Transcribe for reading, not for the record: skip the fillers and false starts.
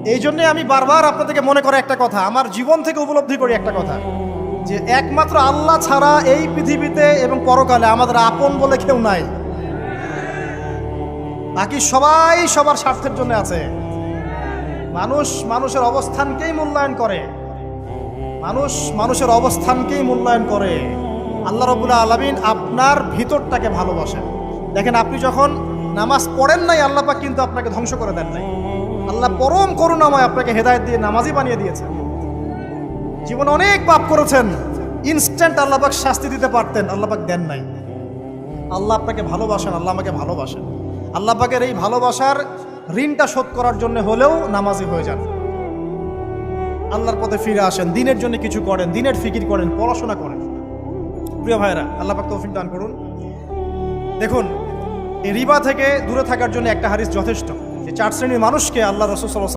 এই জন্যে আমি বারবার আপনাদেরকে মনে করে একটা কথা, আমার জীবন থেকে উপলব্ধি করি একটা কথা, যে একমাত্র আল্লাহ ছাড়া এই পৃথিবীতে এবং পরকালে আমাদের আপন বলে কেউ নাই। বাকি সবাই সবার স্বার্থের জন্য আছে। মানুষ মানুষের অবস্থানকেই মূল্যায়ন করে, মানুষ মানুষের অবস্থানকেই মূল্যায়ন করে। আল্লাহ রাব্বুল আলামিন আপনার ভিতরটাকে ভালোবাসেন। দেখেন, আপনি যখন নামাজ পড়েন নাই, আল্লাহ পাক কিন্তু আপনাকে ধ্বংস করে দেন নাই। আল্লাহ পরম করুণাময় আপনাকে হেদায়েত দিয়ে নামাজি বানিয়ে দিয়েছেন। জীবনে অনেক পাপ করেছেন, ইনস্ট্যান্ট আল্লাহ পাক শাস্তি দিতে পারতেন, আল্লাহ পাক দেন নাই। আল্লাহ আপনাকে ভালোবাসেন, আল্লাহ আমাকে ভালোবাসেন। আল্লাহ পাকের এই ভালোবাসার ঋণটা শোধ করার জন্য হলেও নামাজি হয়ে যান, আল্লাহর পথে ফিরে আসেন, দিনের জন্য কিছু করেন, দিনের ফিকির করেন, পড়াশোনা করেন। প্রিয় ভাইরা, আল্লাহ পাক তৌফিক দান করুন। দেখুন, এই রিবা থেকে দূরে থাকার জন্য একটা হাদিস যথেষ্ট, যে 4 শ্রেণীর মানুষকে আল্লাহ রাসূল সাল্লাল্লাহু